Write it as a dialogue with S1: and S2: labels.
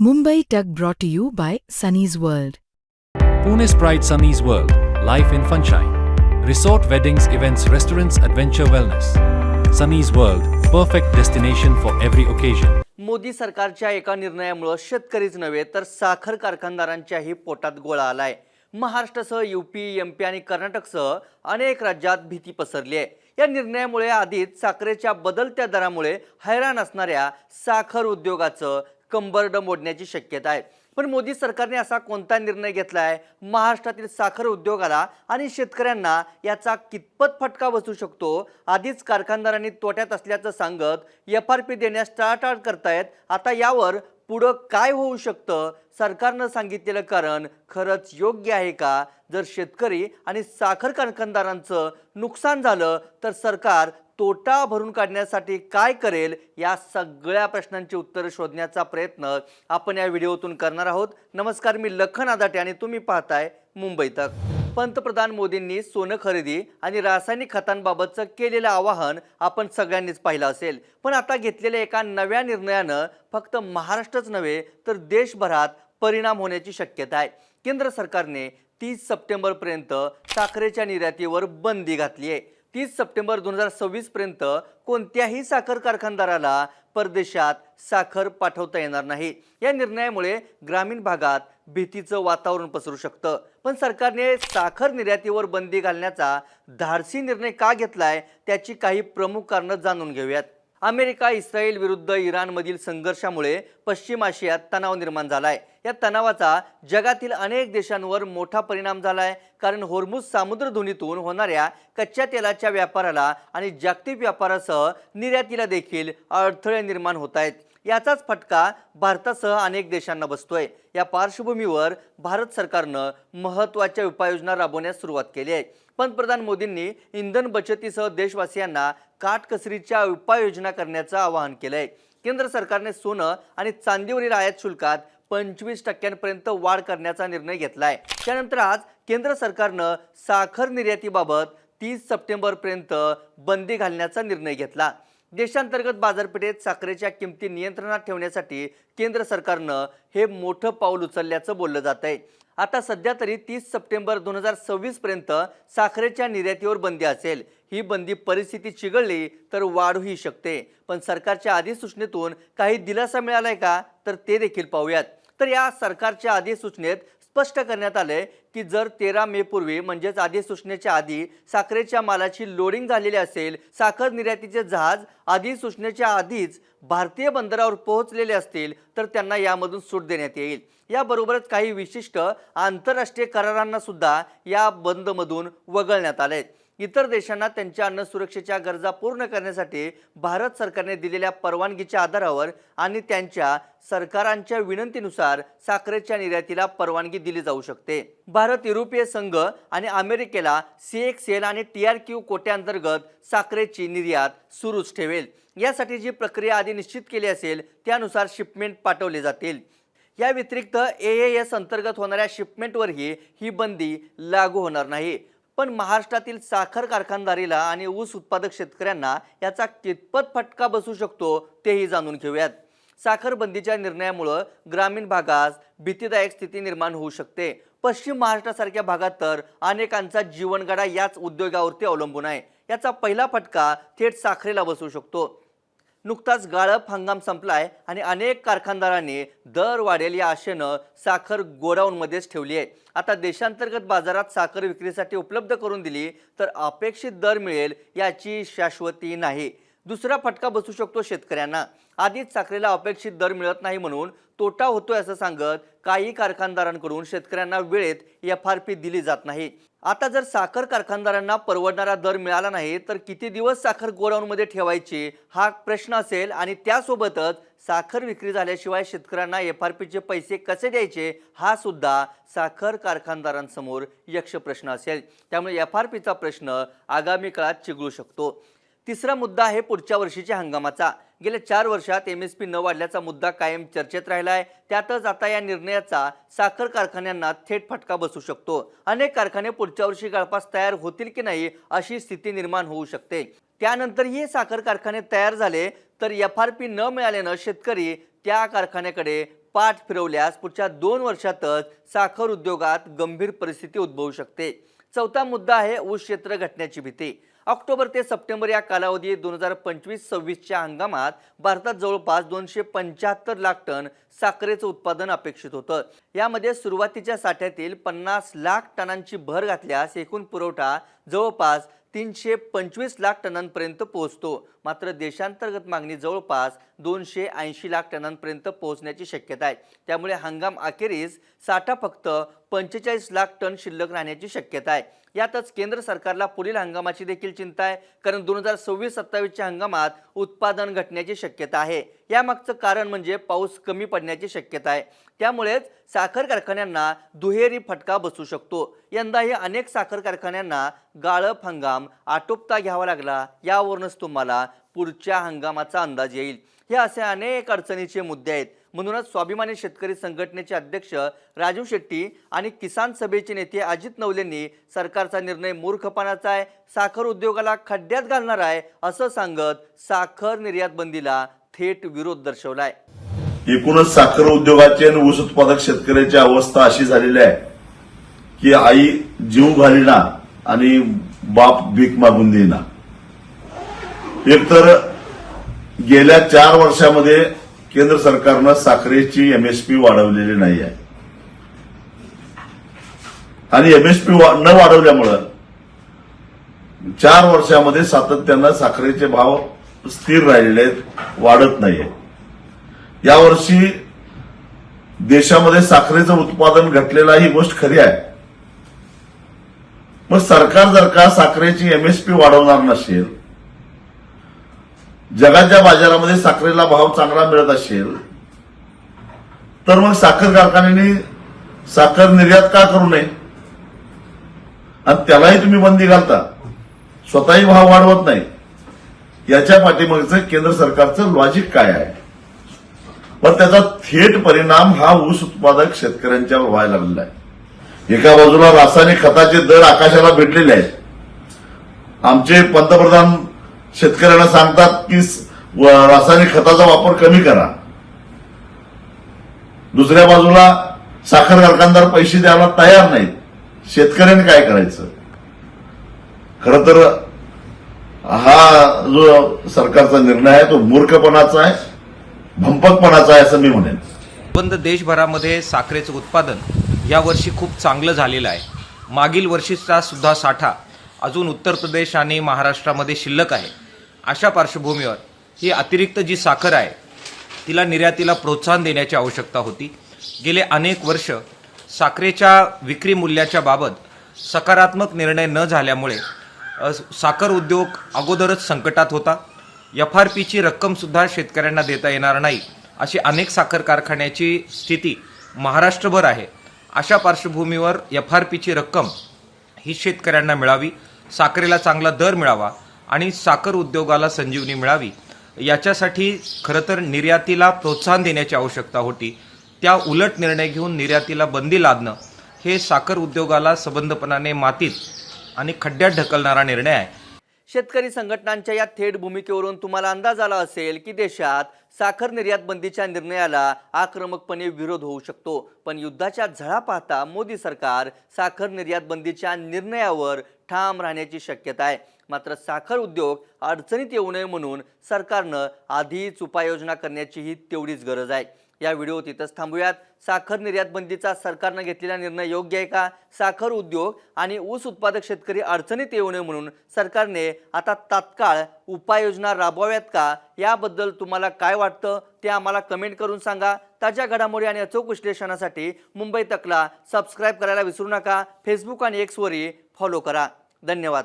S1: Mumbai Tug brought to you by Sunny's World.
S2: Pune's Pride Sunny's World, Life in Funshine. Resort weddings, events, restaurants, adventure wellness. Sunny's World, perfect destination for every occasion.
S3: Modi सरकारच्या एका निर्णयामुळे शेतकरीच नव्हे तर साखर कारखानदारांच्याही पोटात गोळा आलाय। महाराष्ट्रासह यूपी, एमपी आणि कर्नाटकसह अनेक राज्यात भीती पसरली आहे। या निर्णयामुळे आधीच साखरेच्या बदलत्या दरामुळे हैराण असणाऱ्या साखर उद्योगाचं कंबरड मोडण्याची शक्यता आहे। पण मोदी सरकारने असा कोणता निर्णय घेतलाय, महाराष्ट्रातील साखर उद्योगाला आणि शेतकऱ्यांना याचा कितपत फटका बसू शकतो? आधीच कारखानदारांनी तोट्यात असल्याचं सांगत एफआरपी देण्यास टाळाटाळ करतायत। आता यावर पुढे काय होऊ शकतं? सरकारनं सांगितलेलं कारण खरंच योग्य आहे का? जर शेतकरी आणि साखर कारखानदारांचं नुकसान झालं तर सरकार तोटा भरून काढण्यासाठी काय करेल? या सगळ्या प्रश्नांची उत्तरे शोधण्याचा प्रयत्न आपण या व्हिडिओतून करणार आहोत। नमस्कार, मी लखन आदाटे आणि तुम्ही पाहताय मुंबई तक। पंतप्रधान मोदींनी सोनं खरेदी आणि रासायनिक खतांबाबतचं केलेलं आवाहन आपण सगळ्यांनीच पाहिलं असेल। पण आता घेतलेल्या एका नव्या निर्णयानं फक्त महाराष्ट्रच नव्हे तर देशभरात परिणाम होण्याची शक्यता आहे। केंद्र सरकारने 30 सप्टेंबरपर्यंत साखरेच्या निर्यातीवर बंदी घातली आहे। 30 सप्टेंबर 2026 पर्यंत कोणत्याही साखर कारखानदाराला परदेशात साखर पाठवता येणार नाही। या निर्णयामुळे ग्रामीण भागात भीतीचं वातावरण पसरू शकतं। पण सरकारने साखर निर्यातीवर बंदी घालण्याचा धाडसी निर्णय का घेतलाय त्याची काही प्रमुख कारणं जाणून घेऊयात। अमेरिका इस्रायल विरुद्ध इराणमधील संघर्षामुळे पश्चिम आशियात तणाव निर्माण झालाय। या तणावाचा जगातील अनेक देशांवर मोठा परिणाम झालाय, कारण होर्मुझ सामुद्रधुनीतून होणाऱ्या कच्च्या तेलाच्या व्यापाराला आणि जागतिक व्यापारासह निर्यातीला देखील अडथळे निर्माण होत आहेत। याचाच फटका भारतासह अनेक देशांना बसतोय। या पार्श्वभूमीवर भारत सरकारनं महत्त्वाच्या उपाययोजना राबवण्यास सुरुवात केली आहे। पंतप्रधान मोदींनी इंधन बचतीसह देशवासियांना काटकसरीच्या उपाययोजना करण्याचं आवाहन केलंय। केंद्र सरकारने सोनं आणि चांदीवरील आयात शुल्कात 25% वाढ करण्याचा निर्णय घेतलाय। त्यानंतर आज केंद्र सरकारनं साखर निर्यातीबाबत 30 सप्टेंबरपर्यंत बंदी घालण्याचा निर्णय घेतला। देशांतर्गत बाजारपेठेत साखरेच्या किमती नियंत्रणात ठेवण्यासाठी केंद्र सरकारनं हे मोठं पाऊल उचलल्याचं बोललं जात आहे। आता सध्या तरी 30 सप्टेंबर 2026 पर्यंत साखरेच्या निर्यातीवर बंदी असेल। ही बंदी परिस्थिती चिघळली तर वाढूही शकते। पण सरकारच्या अधिसूचनेतून काही दिलासा मिळालाय का, तर ते देखील पाहूयात। तर या सरकारच्या अधिसूचनेत स्पष्ट करण्यात आले की जर 13 मे पूर्वी म्हणजेच अधिसूचनेच्या आधी साखरेच्या मालाची लोडिंग झालेली असेल, साखर निर्यातीचे जहाज अधिसूचनेच्या आधीच भारतीय बंदरावर पोहोचलेले असतील तर त्यांना यामधून सूट देण्यात येईल। याबरोबरच काही विशिष्ट आंतरराष्ट्रीय करारांना सुद्धा या बंदमधून वगळण्यात आले। इतर देशांना त्यांच्या अन्न सुरक्षेच्या गरजा पूर्ण करण्यासाठी भारत सरकारने दिलेल्या परवानगीच्या आधारावर आणि त्यांच्या सरकारांच्या विनंतीनुसार साखरेच्या निर्यातीला परवानगी दिली जाऊ शकते। भारत युरोपीय संघ आणि अमेरिकेला CXL आणि TRQ कोट्याअंतर्गत साखरेची निर्यात सुरूच ठेवेल। यासाठी जी प्रक्रिया आधी निश्चित केली असेल त्यानुसार शिपमेंट पाठवले जातील। या व्यतिरिक्त AAS अंतर्गत होणाऱ्या शिपमेंटवरही ही बंदी लागू होणार नाही। पण महाराष्ट्रातील साखर कारखानदारीला आणि ऊस उत्पादक शेतकऱ्यांना याचा कितपत फटका बसू शकतो तेही जाणून घेऊयात। साखर बंदीच्या निर्णयामुळे ग्रामीण भागात भीतीदायक स्थिती निर्माण होऊ शकते। पश्चिम महाराष्ट्रासारख्या भागात तर अनेकांचा जीवनगाडा याच उद्योगावरती अवलंबून आहे। याचा पहिला फटका थेट साखरेला बसू शकतो। नुकताच गाळप हंगाम संपलाय आणि अनेक कारखानदारांनी दर वाढेल या आशेनं साखर गोडाऊनमध्येच ठेवली आहे। आता देशांतर्गत बाजारात साखर विक्रीसाठी उपलब्ध करून दिली तर अपेक्षित दर मिळेल याची शाश्वती नाही। दुसरा फटका बसू शकतो शेतकऱ्यांना। आधीच साखरेला अपेक्षित दर मिळत नाही म्हणून तोटा होतोय असं सांगत काही कारखानदारांकडून शेतकऱ्यांना वेळेत FRP दिली जात नाही। आता जर साखर कारखानदारांना परवडणारा दर मिळाला नाही तर किती दिवस साखर गोडाऊनमध्ये ठेवायची हा प्रश्न असेल आणि त्यासोबतच साखर विक्री झाल्याशिवाय शेतकऱ्यांना FRPचे पैसे कसे द्यायचे हा सुद्धा साखर कारखानदारांसमोर यक्ष प्रश्न असेल। त्यामुळे FRPचा प्रश्न आगामी काळात चिघळू शकतो। तिसरा मुद्दा आहे पुढच्या वर्षीच्या हंगामाचा। गेल्या 4 वर्षात MSP न वाढल्याचा मुद्दा कायम चर्चेत राहिलाय। त्यातच आता या निर्णयाचा साखर कारखान्यांना थेट फटका बसू शकतो। अनेक कारखाने पुढच्या वर्षी गाळपास तयार होतील की नाही अशी स्थिती निर्माण होऊ शकते। त्यानंतरही साखर कारखाने तयार झाले तर FRP न मिळाल्याने शेतकरी त्या कारखान्याकडे पाठ फिरवल्यास पुढच्या 2 वर्षातच साखर उद्योगात गंभीर परिस्थिती उद्भवू शकते. चौथा मुद्दा आहे ऊस क्षेत्र घटण्याची भीती. ऑक्टोबर ते सप्टेंबर या कालावधीत 2025-26च्या हंगामात भारतात जवळपास 275 लाख टन साखरेचं उत्पादन अपेक्षित होतं. यामध्ये सुरुवातीच्या साठ्यातील 50 लाख टनांची भर घातल्यास एकूण पुरवठा जवळपास 325 लाख टनांपर्यंत पोहोचतो. मात्र देशांतर्गत मागणी जवळपास 280 लाख टनांपर्यंत पोहोचण्याची शक्यता आहे. त्यामुळे हंगाम अखेरीस साठा फक्त 45 लाख टन शिल्लक राहण्याची शक्यता आहे. यातच केंद्र सरकारला पुढील हंगामाची देखील चिंता आहे, कारण 2026-27च्या हंगामात उत्पादन घटण्याची शक्यता आहे. यामागचं कारण म्हणजे पाऊस कमी पडण्याची शक्यता आहे. त्यामुळेच साखर कारखान्यांना दुहेरी फटका बसू शकतो. यंदाही अनेक साखर कारखान्यांना गाळप हंगाम आटोपता घ्यावा लागला. यावरूनच तुम्हाला पुढच्या हंगामाचा अंदाज येईल. हे असे अनेक अडचणीचे मुद्दे आहेत. म्हणूनच स्वाभिमानी शेतकरी संघटनेचे अध्यक्ष राजू शेट्टी आणि किसान सभेचे नेते अजित नवलेंनी सरकारचा निर्णय मूर्खपणाचा आहे, साखर उद्योगाला खड्ड्यात घालणार आहे असं सांगत साखर निर्यात बंदीला थेट विरोध दर्शवलाय.
S4: एकूणच साखर उद्योगाची आणि ऊस उत्पादक शेतकऱ्याची अवस्था अशी झालेली आहे की आई जीव घालीना आणि बाप भीक मागून देईना. एकतर गेल्या 4 वर्षामध्ये केंद्र सरकारनं साखरेची एमएसपी वाढवलेली नाही आहे आणि एमएसपी न वाढवल्यामुळं 4 वर्षामध्ये सातत्यानं साखरेचे भाव स्थिर राहिलेले आहेत, वाढत नाहीये. यावर्षी देशामध्ये साखरेचं उत्पादन घटलेलं ही गोष्ट खरी आहे. मग सरकार जर का साखरेची एमएसपी वाढवणार नसेल, जगाच्या बाजारामध्ये साखरेला भाव चांगला मिळत असेल, तर मग साखर कारखान्यांनी साखर निर्यात का करू नये आणि त्यालाही तुम्ही बंदी घालता, स्वतःही भाव वाढवत नाही. याच्या पाठीमागचं केंद्र सरकारचं लॉजिक काय आहे? पण त्याचा थेट परिणाम हा ऊस उत्पादक शेतकऱ्यांच्यावर व्हायला लागलेला आहे. एका बाजूला रासायनिक खताचे दर आकाशाला भिडलेले आहेत. आमचे पंतप्रधान शेतकऱ्यांना सांगतात की रासायनिक खताचा वापर कमी करा. दुसऱ्या बाजूला साखर कारखानदार पैसे द्यायला तयार नाहीत. शेतकऱ्यांनी काय करायचं? खरं तर हा जो सरकारचा निर्णय आहे तो मूर्खपणाचा आहे, भंपकपणाचा आहे असं मी म्हणेन.
S5: बंद देशभरामध्ये साखरेचं उत्पादन यावर्षी खूप चांगलं झालेलं आहे. मागील वर्षीचा सुद्धा साठा अजून उत्तर प्रदेश आणि महाराष्ट्रामध्ये शिल्लक आहे. अशा पार्श्वभूमीवर ही अतिरिक्त जी साखर आहे तिला निर्यातीला प्रोत्साहन देण्याची आवश्यकता होती. गेले अनेक वर्ष साखरेच्या विक्री मूल्याच्या बाबत सकारात्मक निर्णय न झाल्यामुळे साखर उद्योग अगोदरच संकटात होता. FRPची रक्कमसुद्धा शेतकऱ्यांना देता येणार नाही अशी अनेक साखर कारखान्याची स्थिती महाराष्ट्रभर आहे. अशा पार्श्वभूमीवर FRPची रक्कम ही शेतकऱ्यांना मिळावी, साखरेला चांगला दर मिळावा आणि साखर उद्योगाला संजीवनी मिळावी, याच्यासाठी खरं तर निर्यातीला प्रोत्साहन देण्याची आवश्यकता होती. त्या उलट निर्णय घेऊन निर्यातीला बंदी लादणं हे साखर उद्योगाला सबंधपणाने मातीत आणि खड्ड्यात ढकलणारा निर्णय आहे.
S3: शेतकरी संघटनांच्या या थेट भूमिकेवरून तुम्हाला अंदाज आला असेल की देशात साखर निर्यात बंदीच्या निर्णयाला आक्रमकपणे विरोध होऊ शकतो. पण युद्धाच्या झळा पाहता मोदी सरकार साखर निर्यात बंदीच्या निर्णयावर ठाम राहण्याची शक्यता आहे. मात्र साखर उद्योग अडचणीत येऊ नये म्हणून सरकारनं आधीच उपाययोजना करण्याचीही तेवढीच गरज आहे. या व्हिडिओत इथंच थांबूयात. साखर निर्यात बंदीचा सरकारनं घेतलेला निर्णय योग्य आहे का? साखर उद्योग आणि ऊस उत्पादक शेतकरी अडचणीत येऊ नये म्हणून सरकारने आता तात्काळ उपाययोजना राबवाव्यात का? याबद्दल तुम्हाला काय वाटतं ते आम्हाला कमेंट करून सांगा. ताज्या घडामोडी आणि अचूक विश्लेषणासाठी मुंबई तकला सबस्क्राईब करायला विसरू नका. फेसबुक आणि एक्सवरही फॉलो करा. धन्यवाद.